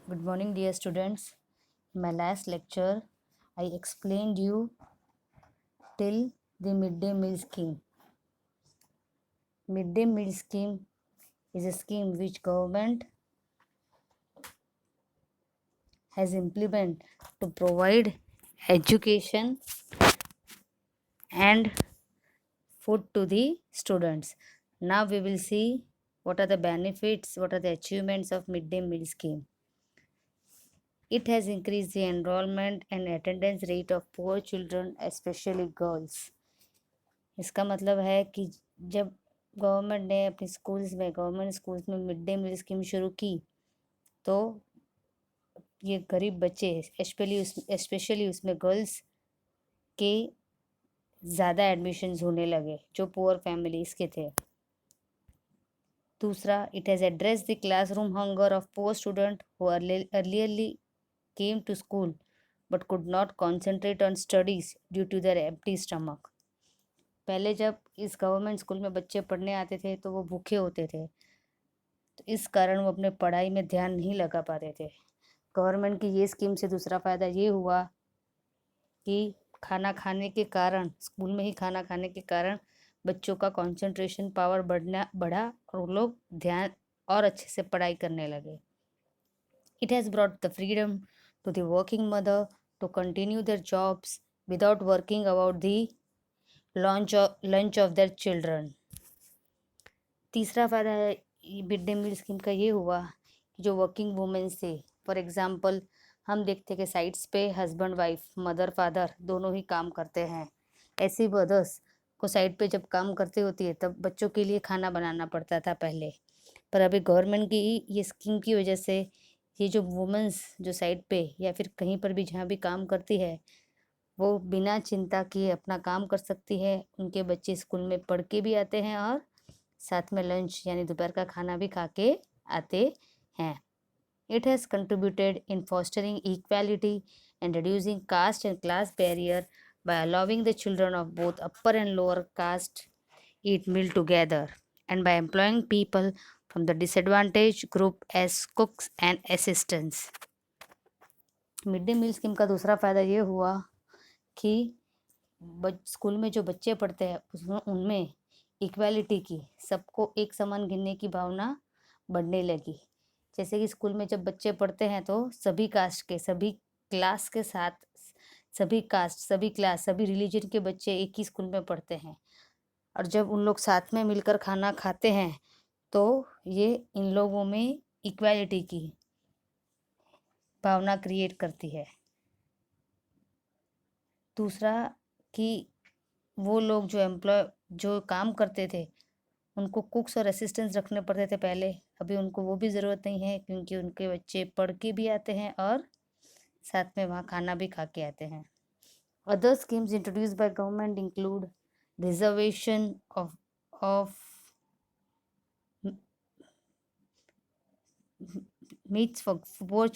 Good morning, dear students. In my last lecture, I explained you till the midday meal scheme. Midday meal scheme is a scheme which government has implemented to provide education and food to the students. Now we will see what are the benefits, what are the achievements of midday meal scheme. It has increased the enrollment and attendance rate of poor children, especially girls. इसका मतलब है कि जब government ने अपनी schools में government schools में mid day meal scheme शुरू की तो ये गरीब बच्चे स्पेशली उसमें गर्ल्स के ज़्यादा एडमिशन्स होने लगे जो पुअर फैमिलीज़ के थे। दूसरा, it has address the classroom hunger of poor student who earlierly came to school but could not concentrate on studies due to their empty stomach. पहले जब इस गवर्नमेंट स्कूल में बच्चे पढ़ने आते थे तो वो भूखे होते थे, तो इस कारण वो अपने पढ़ाई में ध्यान नहीं लगा पाते थे। गवर्नमेंट की ये स्कीम से दूसरा फ़ायदा ये हुआ कि खाना खाने के कारण, स्कूल में ही खाना खाने के कारण बच्चों का कंसंट्रेशन पावर बढ़ा और वो लोग ध्यान और अच्छे से पढ़ाई करने लगे। It has brought the freedom to the working mother to continue their jobs without working about the lunch of their children. तीसरा फ़ायदा है मिड डे मील स्कीम का ये हुआ कि जो वर्किंग वुमेन्स थे, फॉर एग्ज़ाम्पल हम देखते कि साइट्स पे हस्बैंड वाइफ, मदर फादर दोनों ही काम करते हैं। ऐसी मदर्स को साइट पे जब काम करती होती है तब बच्चों के लिए खाना बनाना पड़ता था पहले, पर अभी गवर्नमेंट की ये स्कीम की वजह से ये जो वुमेन्स जो साइट पे या फिर कहीं पर भी जहाँ भी काम करती है वो बिना चिंता किए अपना काम कर सकती है। उनके बच्चे स्कूल में पढ़ के भी आते हैं और साथ में लंच यानी दोपहर का खाना भी खा के आते हैं। It has contributed in fostering equality and reducing caste and class barrier by allowing the children of both upper and lower caste eat meal together and by employing people from the disadvantaged group as cooks and assistants. Mid day meal scheme का दूसरा फ़ायदा ये हुआ कि school में जो बच्चे पढ़ते हैं उसमें उनमें इक्वालिटी की, सबको एक समान गिनने की भावना बढ़ने लगी। जैसे कि स्कूल में जब बच्चे पढ़ते हैं तो सभी कास्ट के, सभी क्लास के साथ, सभी कास्ट, सभी क्लास, सभी रिलीजन के बच्चे एक ही स्कूल में पढ़ते हैं और जब उन लोग साथ में मिलकर खाना खाते हैं तो ये इन लोगों में इक्वालिटी की भावना क्रिएट करती है। दूसरा कि वो लोग जो काम करते थे उनको कुक्स और असिस्टेंट्स रखने पड़ते थे पहले, अभी उनको वो भी ज़रूरत नहीं है क्योंकि उनके बच्चे पढ़ के भी आते हैं और साथ में वहाँ खाना भी खा के आते हैं। Other schemes introduced by government include reservation of meats for poor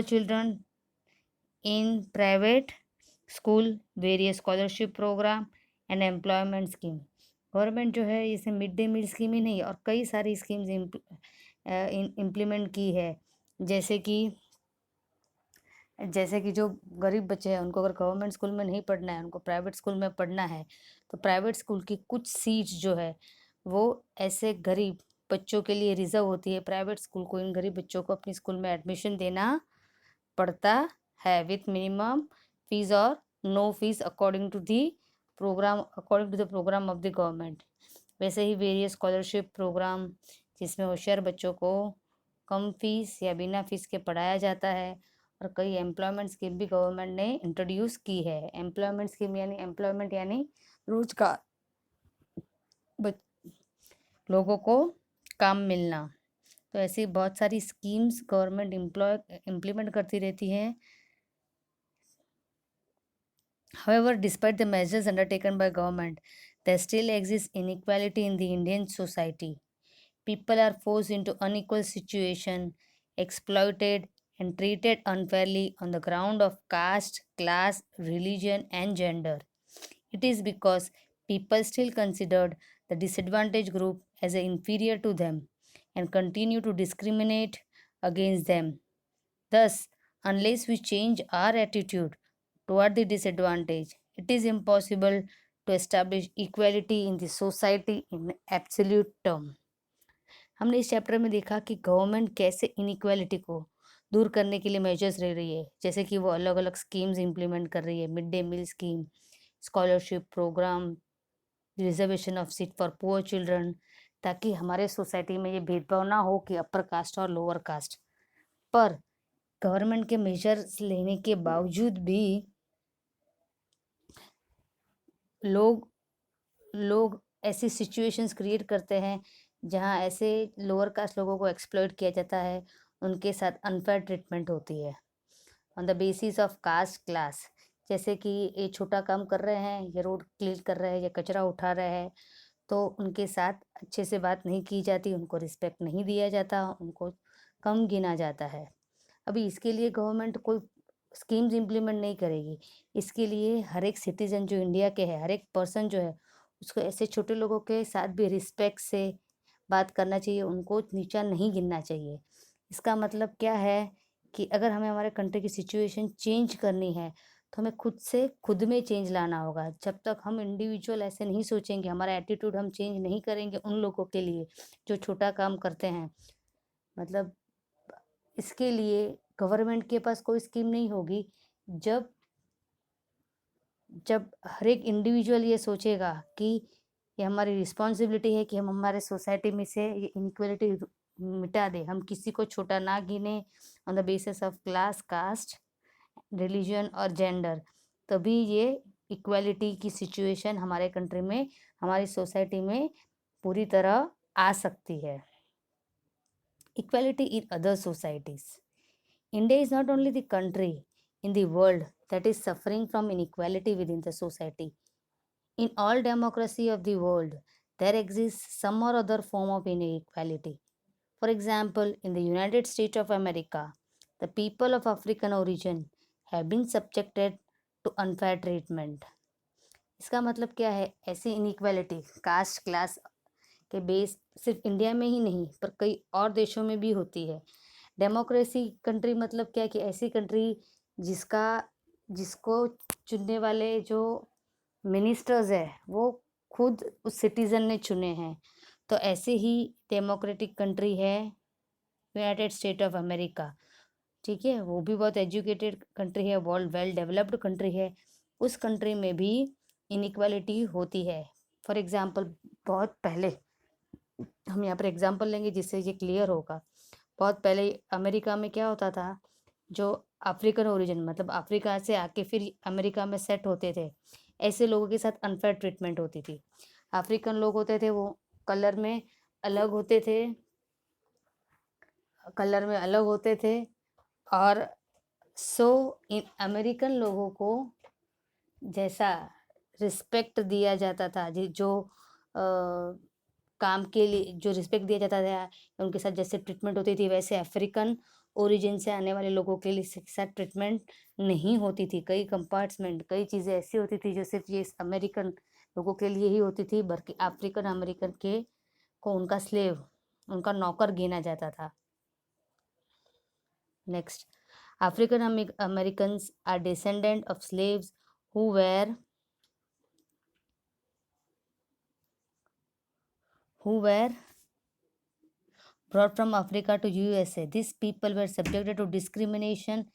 children in private school, various scholarship program and employment scheme. Government जो है इसे मिड डे मील स्कीम ही नहीं और कई सारी स्कीम्स इम्प्लीमेंट की है। जैसे कि जो गरीब बच्चे हैं उनको अगर गवर्नमेंट स्कूल में नहीं पढ़ना है, उनको प्राइवेट स्कूल में पढ़ना है, तो प्राइवेट स्कूल की कुछ सीट्स जो है वो ऐसे गरीब बच्चों के लिए रिजर्व होती है। प्राइवेट स्कूल को इन गरीब बच्चों को अपनी स्कूल में एडमिशन देना पड़ता है विथ मिनिमम फीस और no fees according to the programme of the government. वैसे ही वेरियस स्कॉलरशिप प्रोग्राम जिसमें होशियार बच्चों को कम फीस या बिना फीस के पढ़ाया जाता है और कई एम्प्लॉयमेंट स्कीम भी गवर्नमेंट ने इंट्रोड्यूस की है। एम्प्लॉयमेंट स्कीम यानी एम्प्लॉयमेंट यानी रोजगार, लोगों को काम मिलना। तो ऐसी बहुत सारी स्कीम्स गवर्नमेंट इम्प्लीमेंट करती रहती है। However, despite the measures undertaken by government, there still exists inequality in the Indian society. People are forced into unequal situation, exploited and treated unfairly on the ground of caste, class, religion and gender. It is because people still considered the disadvantaged group as inferior to them and continue to discriminate against them. Thus, unless we change our attitude toward the disadvantage, it is impossible to establish equality in the society in absolute term. हमने इस chapter में देखा कि government कैसे inequality को दूर करने के लिए मेजर्स ले रही है, जैसे कि वो अलग अलग स्कीम्स इम्प्लीमेंट कर रही है, mid day meal scheme, scholarship programme, reservation of seat for poor children, ताकि हमारे सोसाइटी में ये भेदभाव ना हो कि अपर कास्ट और लोअर कास्ट। पर गवर्नमेंट के मेजर्स लेने के बावजूद भी लोग ऐसी सिचुएशंस क्रिएट करते हैं जहां ऐसे लोअर कास्ट लोगों को एक्सप्लॉइट किया जाता है, उनके साथ अनफेयर ट्रीटमेंट होती है on the basis of caste class. जैसे कि ये छोटा काम कर रहे हैं, या रोड क्लीन कर रहे हैं, या कचरा उठा रहे हैं, तो उनके साथ अच्छे से बात नहीं की जाती, उनको रिस्पेक्ट नहीं दिया जाता, उनको कम गिना जाता है। अभी इसके लिए गवर्नमेंट कोई स्कीम्स इम्प्लीमेंट नहीं करेगी। इसके लिए हर एक सिटीजन जो इंडिया के है, हर एक पर्सन जो है, उसको ऐसे छोटे लोगों के साथ भी रिस्पेक्ट से बात करना चाहिए, उनको नीचा नहीं गिनना चाहिए। इसका मतलब क्या है कि अगर हमें हमारे कंट्री की सिचुएशन चेंज करनी है, तो हमें खुद से खुद में चेंज लाना होगा। जब तक हम इंडिविजुअल ऐसे नहीं सोचेंगे, हमारा एटीट्यूड हम चेंज नहीं करेंगे उन लोगों के लिए जो छोटा काम करते हैं, मतलब इसके लिए गवर्नमेंट के पास कोई स्कीम नहीं होगी। जब जब हर एक इंडिविजुअल ये सोचेगा कि ये हमारी रिस्पॉन्सिबिलिटी है कि हम हमारे सोसाइटी में से ये इनइक्वालिटी मिटा दें, हम किसी को छोटा ना गिने on the basis of class, caste, religion और जेंडर, तभी ये इक्वालिटी की सिचुएशन हमारे कंट्री में, हमारी सोसाइटी में पूरी तरह आ सकती है। Equality in other societies. India is not only the country in the world that is suffering from inequality within the society. In all democracy of the world, there exists some or other form of inequality. For example, in the United States of America, the people of African origin have been subjected to unfair treatment. इसका मतलब क्या है? ऐसी inequality caste class के base सिर्फ India में ही नहीं पर कई और देशों में भी होती है। डेमोक्रेसी कंट्री मतलब क्या कि ऐसी कंट्री जिसको चुनने वाले जो मिनिस्टर्स है वो खुद उस सिटीज़न ने चुने हैं। तो ऐसे ही डेमोक्रेटिक कंट्री है यूनाइटेड स्टेट ऑफ अमेरिका, ठीक है, वो भी बहुत एजुकेटेड कंट्री है, वर्ल्ड वेल डेवलप्ड कंट्री है। उस कंट्री में भी इनइक्वालिटी होती है। फॉर एग्जांपल, बहुत पहले हम यहाँ पर एग्जांपल लेंगे जिससे ये क्लियर होगा। बहुत पहले अमेरिका में क्या होता था, जो अफ्रीकन ओरिजिन मतलब अफ्रीका से आके फिर अमेरिका में सेट होते थे, ऐसे लोगों के साथ अनफेयर ट्रीटमेंट होती थी। अफ्रीकन लोग होते थे वो कलर में अलग होते थे, और इन अमेरिकन लोगों को जैसा रिस्पेक्ट दिया जाता था, जो काम के लिए जो रिस्पेक्ट दिया जाता था, उनके साथ जैसे ट्रीटमेंट होती थी, वैसे अफ्रीकन ओरिजिन से आने वाले लोगों के लिए साथ ट्रीटमेंट नहीं होती थी। कई कंपार्टमेंट, कई चीज़ें ऐसी होती थी जो सिर्फ ये अमेरिकन लोगों के लिए ही होती थी, बल्कि अफ्रीकन अमेरिकन के को उनका स्लेव, उनका नौकर गिना जाता था। Next, African Americans are descendant of slaves who were brought from Africa to USA. These people were subjected to discrimination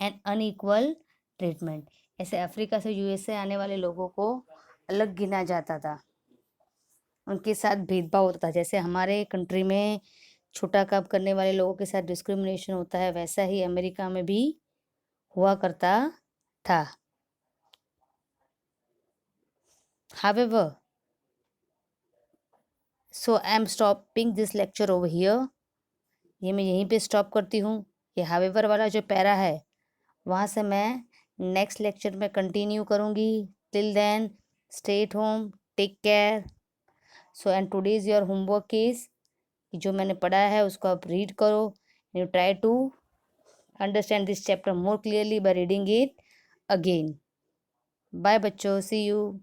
and unequal treatment. ऐसे अफ्रीका से यूएसए आने वाले लोगों को अलग गिना जाता था, उनके साथ भेदभाव होता था। जैसे हमारे कंट्री में छोटा काम करने वाले लोगों के साथ डिस्क्रिमिनेशन होता है, वैसा ही अमेरिका में भी हुआ करता था। However, so I am stopping this lecture over here. ये मैं यहीं पे स्टॉप करती हूँ। ये हावेवर वाला जो पैरा है वहाँ से मैं नेक्स्ट लेक्चर में कंटिन्यू करूँगी। Till then stay at home, take care. So and today's your homework is, जो मैंने पढ़ा है उसको आप रीड करो। You try to understand this chapter more clearly by reading it again. Bye बच्चों, सी यू।